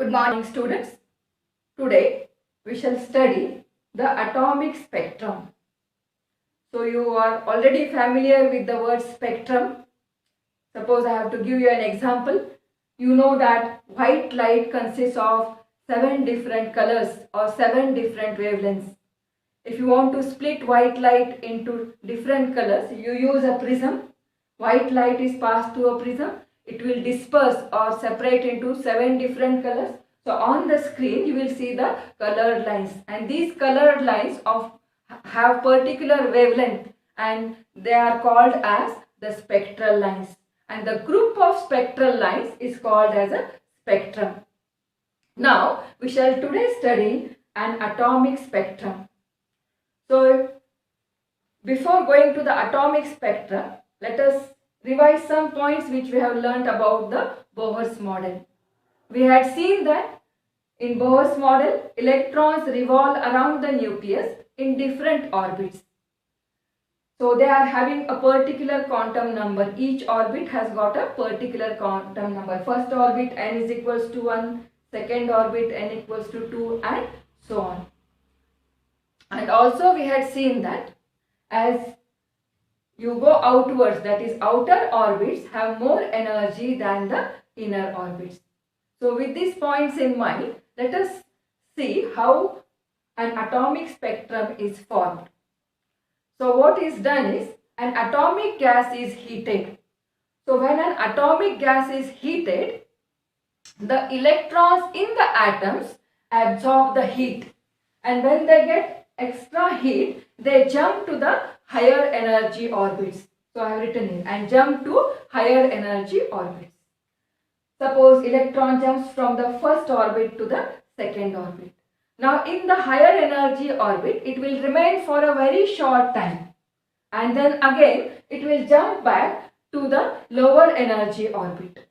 Good morning, students. Today we shall study the atomic spectrum. So you are already familiar with the word spectrum. Suppose I have to give you an example. You know that white light consists of 7 different colors or 7 different wavelengths. If you want to split white light into different colors, you use a prism. White light is passed through a prism. It will disperse or separate into 7 different colors. So on the screen you will see the colored lines, and these colored lines have particular wavelength and they are called as the spectral lines, and the group of spectral lines is called as a spectrum. Now we shall today study an atomic spectrum. So before going to the atomic spectrum, let us revise some points which we have learnt about the Bohr's model. We had seen that in Bohr's model, electrons revolve around the nucleus in different orbits. So they are having a particular quantum number. Each orbit has got a particular quantum number. First orbit n is equals to 1, second orbit n equals to 2, and so on. And also we had seen that as you go outwards, that is outer orbits have more energy than the inner orbits. So with these points in mind, let us see how an atomic spectrum is formed. So what is done is, an atomic gas is heated. So when an atomic gas is heated, the electrons in the atoms absorb the heat, and when they get extra heat, they jump to the higher energy orbits. So I have written in and jump to higher energy orbits. Suppose electron jumps from the first orbit to the second orbit. Now in the higher energy orbit, it will remain for a very short time, and then again it will jump back to the lower energy orbit.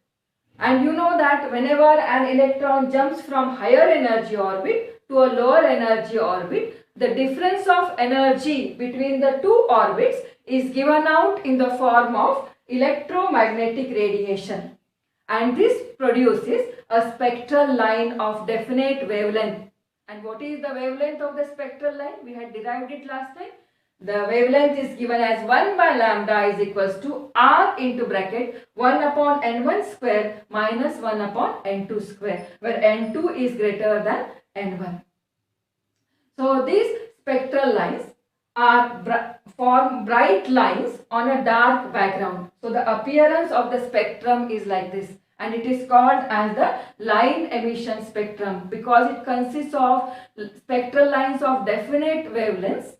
And you know that whenever an electron jumps from higher energy orbit to a lower energy orbit, the difference of energy between the two orbits is given out in the form of electromagnetic radiation. And this produces a spectral line of definite wavelength. And what is the wavelength of the spectral line? We had derived it last time. The wavelength is given as 1 by lambda is equals to r into bracket 1 upon n1 square minus 1 upon n2 square, where n2 is greater than n1. So these spectral lines form bright lines on a dark background. So the appearance of the spectrum is like this, and it is called as the line emission spectrum because it consists of spectral lines of definite wavelengths.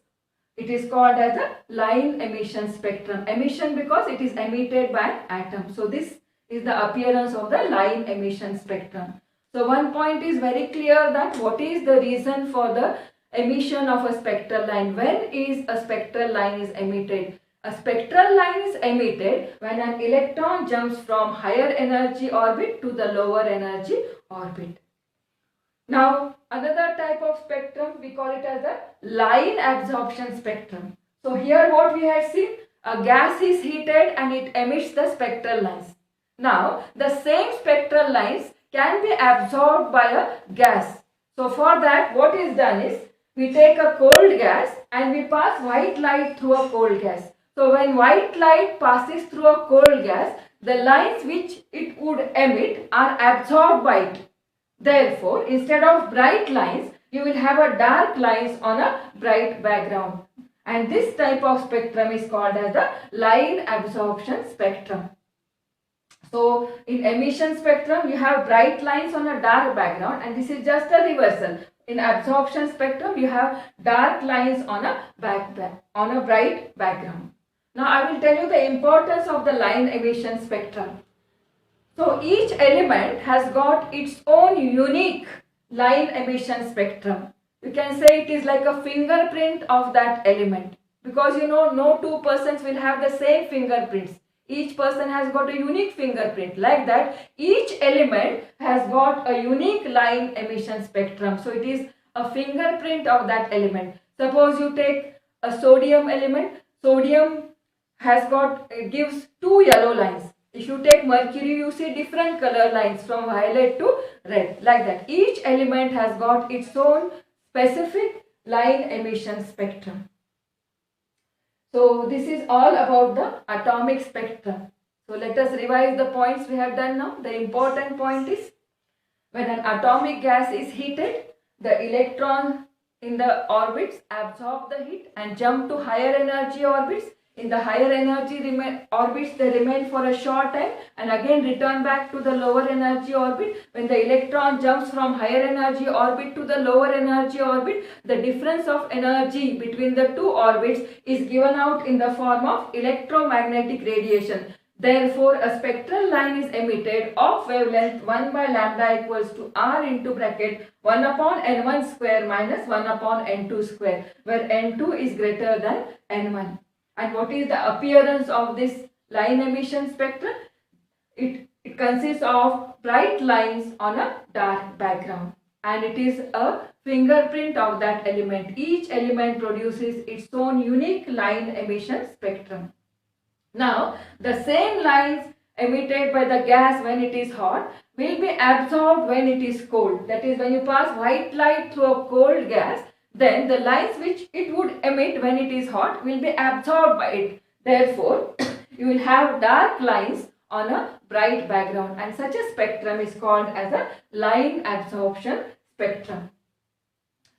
It is called as a line emission spectrum. Emission because it is emitted by an atom. So this is the appearance of the line emission spectrum. So one point is very clear, that what is the reason for the emission of a spectral line. When is a spectral line is emitted? A spectral line is emitted when an electron jumps from higher energy orbit to the lower energy orbit. Now another type of spectrum, we call it as the line absorption spectrum. So here what we have seen, a gas is heated and it emits the spectral lines. Now the same spectral lines can be absorbed by a gas. So for that what is done is, we take a cold gas and we pass white light through a cold gas. So when white light passes through a cold gas, the lines which it would emit are absorbed by it. Therefore, instead of bright lines, you will have a dark lines on a bright background. And this type of spectrum is called as the line absorption spectrum. So in emission spectrum, you have bright lines on a dark background, and this is just a reversal. In absorption spectrum, you have dark lines on a bright background. Now I will tell you the importance of the line emission spectrum. So each element has got its own unique line emission spectrum. You can say it is like a fingerprint of that element, because you know no two persons will have the same fingerprints. Each person has got a unique fingerprint. Like that, each element has got a unique line emission spectrum. So it is a fingerprint of that element. Suppose you take a sodium element. Sodium gives two yellow lines. If you take mercury, you see different color lines from violet to red, like that. Each element has got its own specific line emission spectrum. So this is all about the atomic spectrum. So let us revise the points we have done now. The important point is, when an atomic gas is heated, the electron in the orbits absorb the heat and jump to higher energy orbits. In the higher energy orbits, they remain for a short time and again return back to the lower energy orbit. When the electron jumps from higher energy orbit to the lower energy orbit, the difference of energy between the two orbits is given out in the form of electromagnetic radiation. Therefore, a spectral line is emitted of wavelength 1 by lambda equals to r into bracket 1 upon n1 square minus 1 upon n2 square, where n2 is greater than n1. And what is the appearance of this line emission spectrum? It consists of bright lines on a dark background, and it is a fingerprint of that element. Each element produces its own unique line emission spectrum. Now, the same lines emitted by the gas when it is hot will be absorbed when it is cold. That is, when you pass white light through a cold gas, then the lines which it would emit when it is hot will be absorbed by it. Therefore, you will have dark lines on a bright background, and such a spectrum is called as a line absorption spectrum.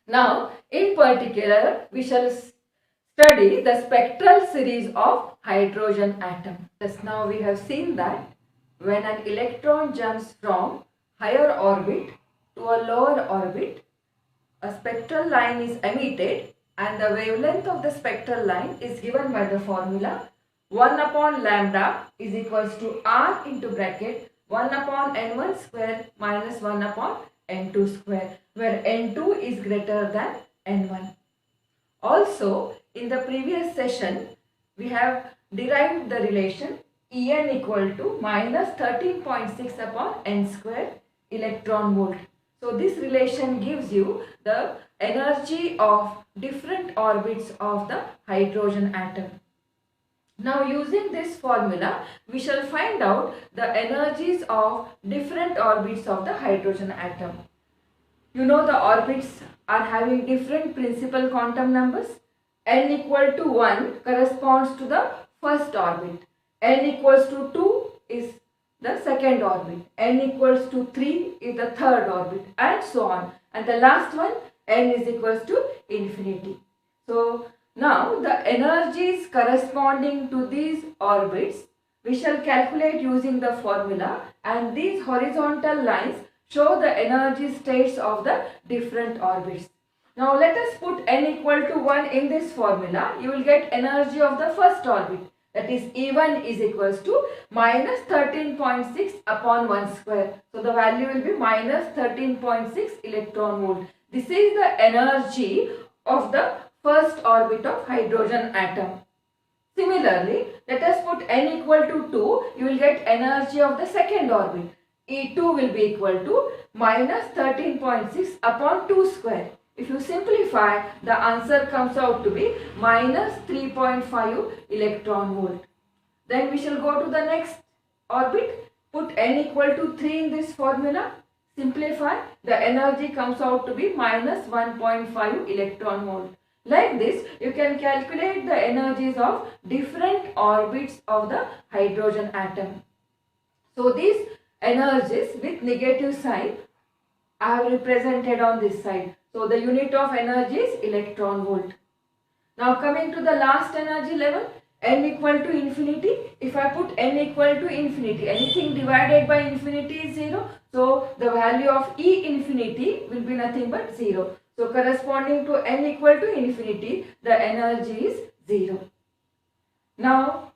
Now, in particular, we shall study the spectral series of hydrogen atom. Just now we have seen that when an electron jumps from higher orbit to a lower orbit, a spectral line is emitted and the wavelength of the spectral line is given by the formula 1 upon lambda is equals to r into bracket 1 upon n1 square minus 1 upon n2 square, where n2 is greater than n1. Also, in the previous session, we have derived the relation En equal to minus 13.6 upon n square electron volt. So this relation gives you the energy of different orbits of the hydrogen atom. Now, using this formula, we shall find out the energies of different orbits of the hydrogen atom. You know, the orbits are having different principal quantum numbers. N equal to 1 corresponds to the first orbit. N equals to 2 is the second orbit. N equals to 3 is the third orbit, and so on. And the last one, N is equals to infinity. So, now the energies corresponding to these orbits we shall calculate using the formula, and these horizontal lines show the energy states of the different orbits. Now let us put n equal to 1 in this formula. You will get energy of the first orbit, that is E1 is equals to minus 13.6 upon 1 square. So the value will be minus 13.6 electron volt. This is the energy of the first orbit of hydrogen atom. Similarly, let us put n equal to 2. You will get energy of the second orbit. E2 will be equal to minus 13.6 upon 2 square. If you simplify, the answer comes out to be minus 3.5 electron volt. Then we shall go to the next orbit. Put n equal to 3 in this formula. Simplify, the energy comes out to be minus 1.5 electron volt. Like this, you can calculate the energies of different orbits of the hydrogen atom. So these energies with negative sign I have represented on this side. So the unit of energy is electron volt. Now coming to the last energy level, n equal to infinity. If I put n equal to infinity, anything divided by infinity is 0. So the value of E infinity will be nothing but 0. So corresponding to n equal to infinity, the energy is 0. Now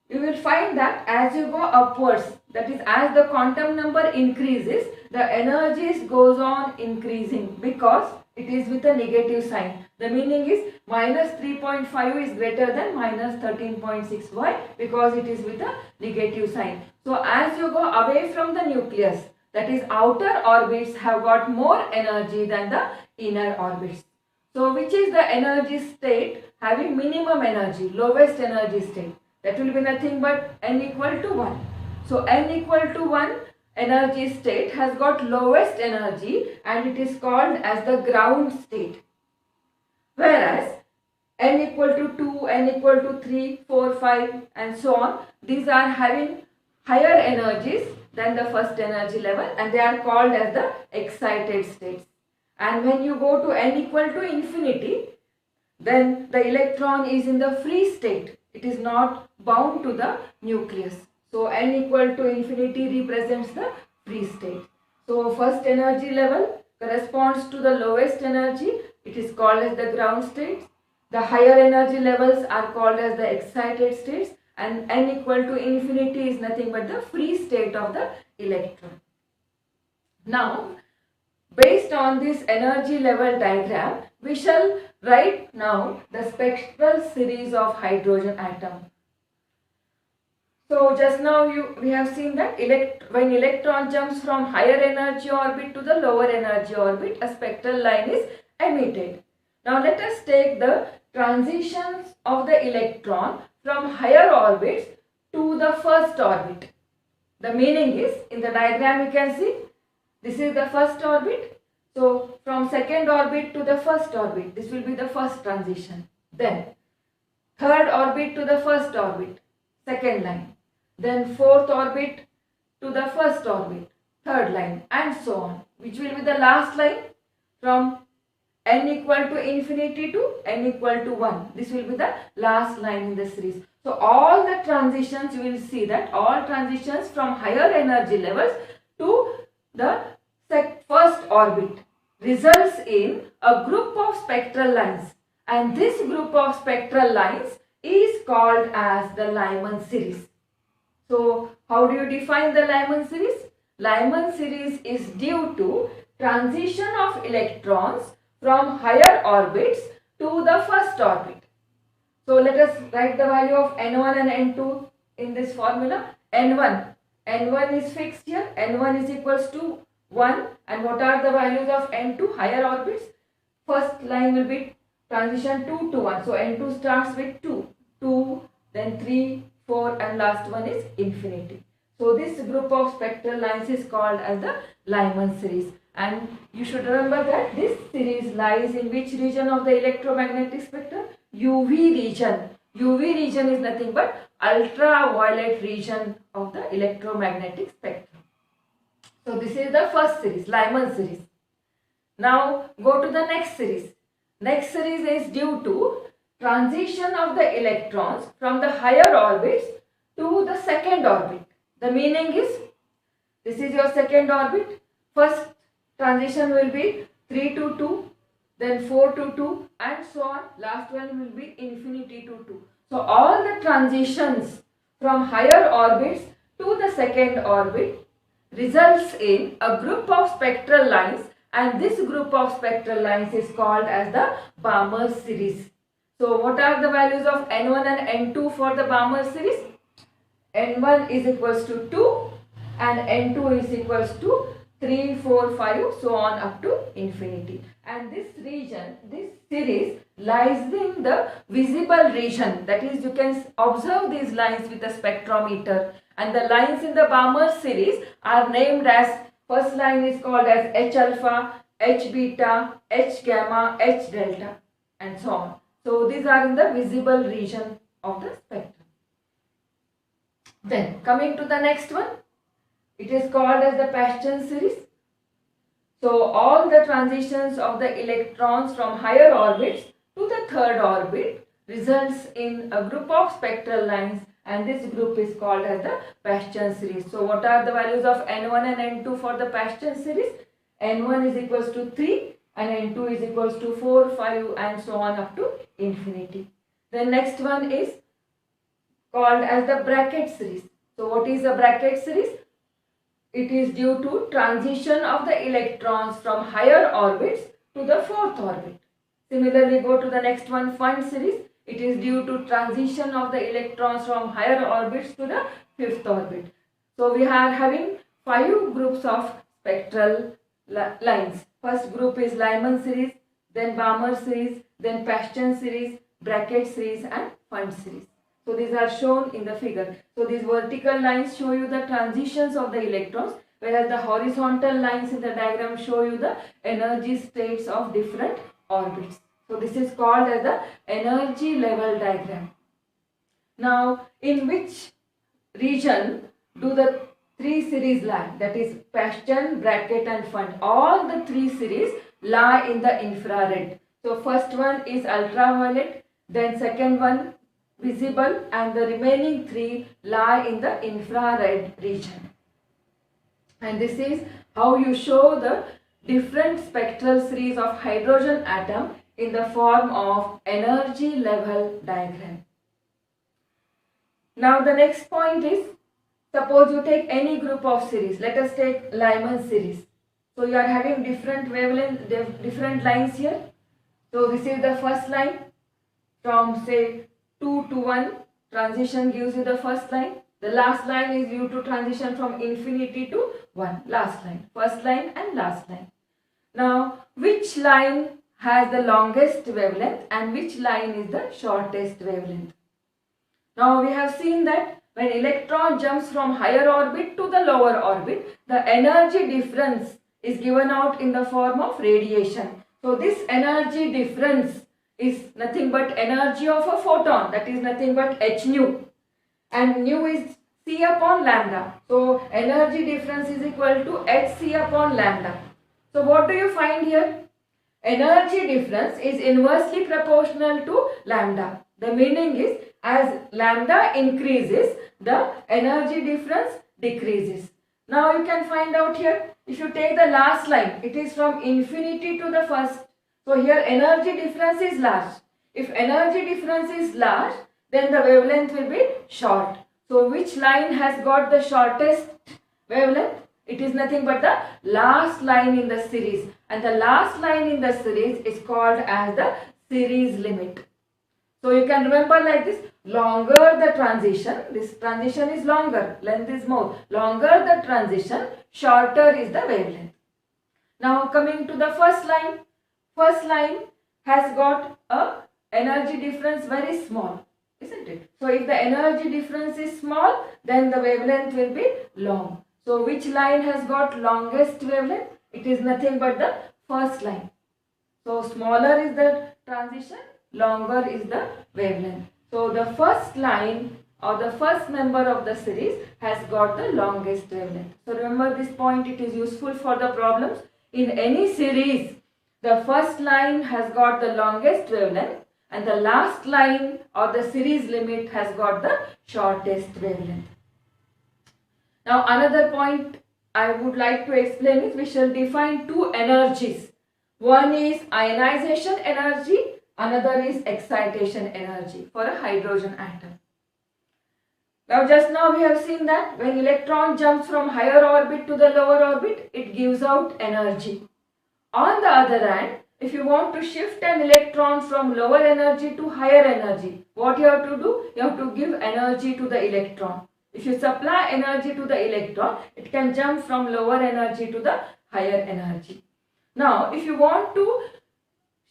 you will find that as you go upwards, that is as the quantum number increases, the energies goes on increasing because it is with a negative sign. The meaning is minus 3.5 is greater than minus 13.6. Why? Because it is with a negative sign. So as you go away from the nucleus, that is outer orbits have got more energy than the inner orbits. So which is the energy state having minimum energy, lowest energy state? That will be nothing but n equal to 1. So n equal to 1 energy state has got lowest energy and it is called as the ground state. Whereas n equal to 2, n equal to 3, 4, 5 and so on, these are having higher energies than the first energy level and they are called as the excited states. And when you go to n equal to infinity, then the electron is in the free state. It is not bound to the nucleus. So n equal to infinity represents the free state. So first energy level corresponds to the lowest energy. It is called as the ground states. The higher energy levels are called as the excited states, and n equal to infinity is nothing but the free state of the electron. Now, based on this energy level diagram, we shall write now the spectral series of hydrogen atom. So just now we have seen that when electron jumps from higher energy orbit to the lower energy orbit, a spectral line is emitted. Now let us take the transitions of the electron from higher orbits to the first orbit. The meaning is, in the diagram you can see, this is the first orbit. So from second orbit to the first orbit, this will be the first transition. Then third orbit to the first orbit, second line. Then fourth orbit to the first orbit, third line, and so on, which will be the last line from n equal to infinity to n equal to 1. This will be the last line in the series. So all the transitions, you will see that all transitions from higher energy levels to the first orbit results in a group of spectral lines, and this group of spectral lines is called as the Lyman series. So how do you define the Lyman series? Lyman series is due to transition of electrons from higher orbits to the first orbit. So let us write the value of n1 and n2 in this formula. n1 is fixed here, n1 is equals to 1, and what are the values of n2? Higher orbits. First line will be transition 2 to 1. So n2 starts with 2, then 3, 4 and last one is infinity. So this group of spectral lines is called as the Lyman series, and you should remember that this series lies in which region of the electromagnetic spectrum? UV region. UV region is nothing but ultraviolet region of the electromagnetic spectrum. So this is the first series, Lyman series. Now go to the next series. Next series is due to transition of the electrons from the higher orbits to the second orbit. The meaning is, this is your second orbit. First transition will be 3 to 2, then 4 to 2 and so on. Last one will be infinity to 2. So all the transitions from higher orbits to the second orbit results in a group of spectral lines, and this group of spectral lines is called as the Balmer series. So what are the values of n1 and n2 for the Balmer series? n1 is equals to 2 and n2 is equals to 3, 4, 5, so on up to infinity. And this region, this series lies in the visible region. That is, you can observe these lines with a spectrometer. And the lines in the Balmer series are named as, first line is called as H alpha, H beta, H gamma, H delta and so on. So these are in the visible region of the spectrum. Then coming to the next one, it is called as the Paschen series. So all the transitions of the electrons from higher orbits to the third orbit results in a group of spectral lines, and this group is called as the Paschen series. So what are the values of n1 and n2 for the Paschen series? n1 is equals to 3 and n2 is equals to 4, 5 and so on up to infinity. The next one is called as the bracket series. So what is the bracket series? It is due to transition of the electrons from higher orbits to the fourth orbit. Similarly, go to the next one, Fund series. It is due to transition of the electrons from higher orbits to the fifth orbit. So we are having 5 groups of spectral lines. First group is Lyman series, then Balmer series, then Paschen series, bracket series and Fund series. So these are shown in the figure. So these vertical lines show you the transitions of the electrons, whereas the horizontal lines in the diagram show you the energy states of different orbits. So this is called as the energy level diagram. Now, in which region do the three series lie? That is Paschen, bracket and Pfund. All the three series lie in the infrared. So first one is ultraviolet, then second one visible, and the remaining three lie in the infrared region. And this is how you show the different spectral series of hydrogen atom in the form of energy level diagram. Now the next point is, suppose you take any group of series. Let us take Lyman series. So you are having different wavelength, different lines here. So this is the first line. From say 2 to 1 transition gives you the first line. The last line is due to transition from infinity to 1. Last line. First line and last line. Now which line has the longest wavelength and which line is the shortest wavelength? Now we have seen that when electron jumps from higher orbit to the lower orbit, the energy difference is given out in the form of radiation. So this energy difference is nothing but energy of a photon, that is nothing but h nu, and nu is c upon lambda. So energy difference is equal to hc upon lambda. So what do you find here? Energy difference is inversely proportional to lambda. The meaning is, as lambda increases, the energy difference decreases. Now you can find out here, if you take the last line, it is from infinity to the first. So here energy difference is large. If energy difference is large, then the wavelength will be short. So which line has got the shortest wavelength? It is nothing but the last line in the series. And the last line in the series is called as the series limit. So you can remember like this, longer the transition, this transition is longer, length is more. Longer the transition, shorter is the wavelength. Now coming to the first line has got a energy difference very small, isn't it? So if the energy difference is small, then the wavelength will be long. So which line has got longest wavelength? It is nothing but the first line. So smaller is the transition, longer is the wavelength. So the first line or the first member of the series has got the longest wavelength. So remember this point, it is useful for the problems. In any series, the first line has got the longest wavelength and the last line or the series limit has got the shortest wavelength. Now another point I would like to explain is, we shall define two energies. One is ionization energy, another is excitation energy for a hydrogen atom. Now just now we have seen that when electron jumps from higher orbit to the lower orbit, it gives out energy. On the other hand, if you want to shift an electron from lower energy to higher energy, what you have to do? You have to give energy to the electron. If you supply energy to the electron, it can jump from lower energy to the higher energy. Now, if you want to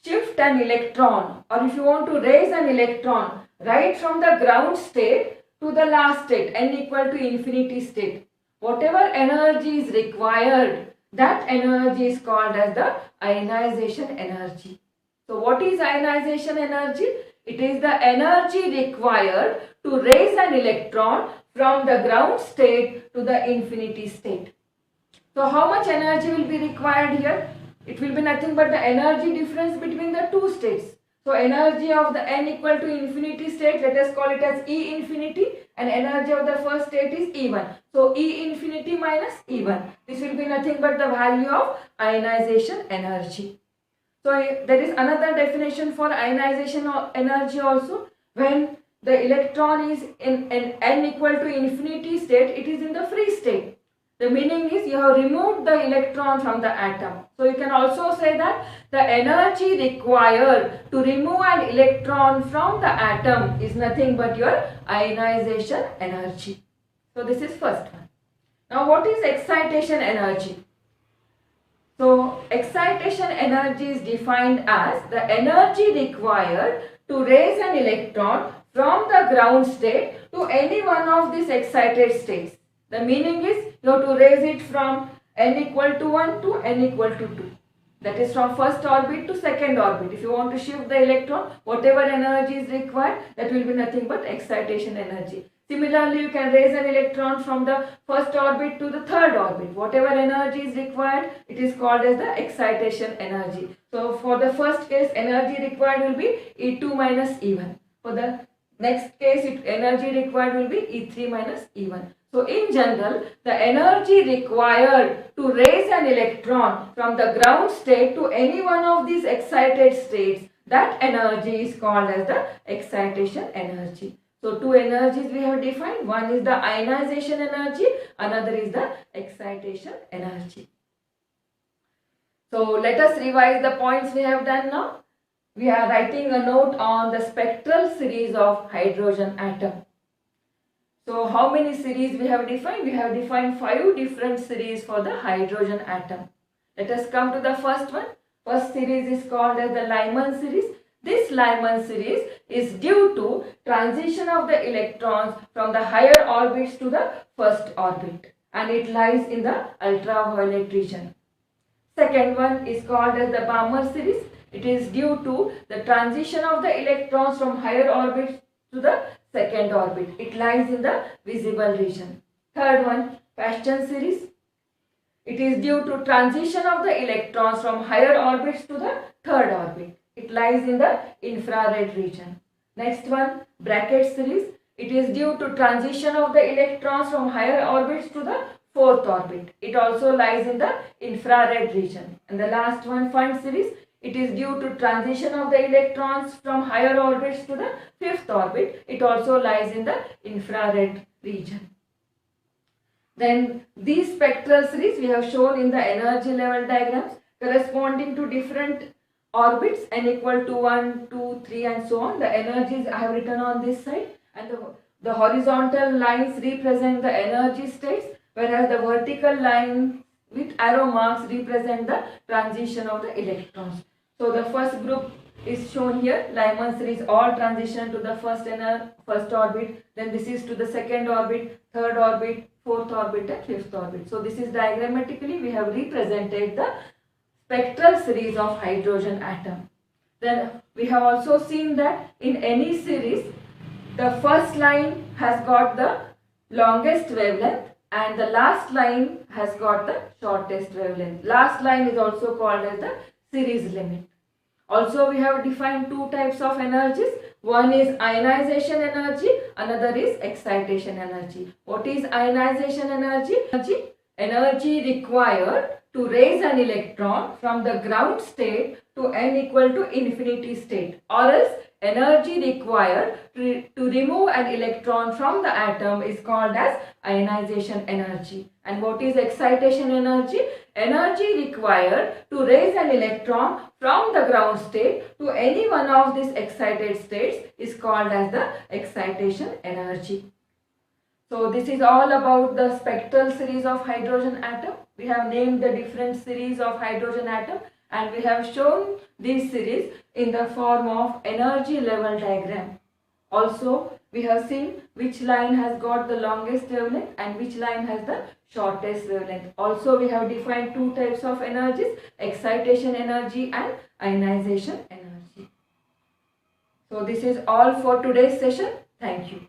shift an electron or if you want to raise an electron right from the ground state to the last state, n equal to infinity state, whatever energy is required, that energy is called as the ionization energy. So what is ionization energy? It is the energy required to raise an electron from the ground state to the infinity state. So how much energy will be required here? It will be nothing but the energy difference between the two states. So energy of the n equal to infinity state, let us call it as E infinity, and energy of the first state is E1. So E infinity minus E1. This will be nothing but the value of ionization energy. So there is another definition for ionization energy also. When the electron is in n equal to infinity state, it is in the free state. The meaning is you have removed the electron from the atom. So you can also say that the energy required to remove an electron from the atom is nothing but your ionization energy. So this is first one. Now what is excitation energy? So excitation energy is defined as the energy required to raise an electron from the ground state to any one of these excited states. The meaning is you have to raise it from n equal to 1 to n equal to 2. That is from first orbit to second orbit. If you want to shift the electron, whatever energy is required, that will be nothing but excitation energy. Similarly, you can raise an electron from the first orbit to the third orbit. Whatever energy is required, it is called as the excitation energy. So, for the first case, energy required will be E2 minus E1. For the next case, energy required will be E3 minus E1. So, in general, the energy required to raise an electron from the ground state to any one of these excited states, that energy is called as the excitation energy. So, two energies we have defined. One is the ionization energy, another is the excitation energy. So, let us revise the points we have done now. We are writing a note on the spectral series of hydrogen atom. So, how many series we have defined? We have defined 5 different series for the hydrogen atom. Let us come to the first one. First series is called as the Lyman series. This Lyman series is due to transition of the electrons from the higher orbits to the first orbit, and it lies in the ultraviolet region. Second one is called as the Balmer series. It is due to the transition of the electrons from higher orbits to the second orbit. It lies in the visible region. Third one, Paschen series. It is due to transition of the electrons from higher orbits to the third orbit. It lies in the infrared region. Next one, Brackett series. It is due to transition of the electrons from higher orbits to the fourth orbit. It also lies in the infrared region. And the last one, Pfund series. It is due to transition of the electrons from higher orbits to the fifth orbit. It also lies in the infrared region. Then these spectral series we have shown in the energy level diagrams corresponding to different orbits, n equal to 1, 2, 3 and so on. The energies I have written on this side, and the horizontal lines represent the energy states, whereas the vertical line with arrow marks represent the transition of the electrons. So the first group is shown here. Lyman series all transition to the first orbit. Then this is to the second orbit, third orbit, fourth orbit and fifth orbit. So this is diagrammatically we have represented the spectral series of hydrogen atom. Then we have also seen that in any series, the first line has got the longest wavelength and the last line has got the shortest wavelength. Last line is also called as the series limit. Also, we have defined two types of energies. One is ionization energy, another is excitation energy. What is ionization energy? Energy required to raise an electron from the ground state to n equal to infinity state, or else energy required to remove an electron from the atom is called as ionization energy. And what is excitation energy? Energy required to raise an electron from the ground state to any one of these excited states is called as the excitation energy. So this is all about the spectral series of hydrogen atom. We have named the different series of hydrogen atom and we have shown this series in the form of energy level diagram. Also, we have seen which line has got the longest wavelength and which line has the shortest wavelength. Also, we have defined two types of energies, excitation energy and ionization energy. So, this is all for today's session. Thank you.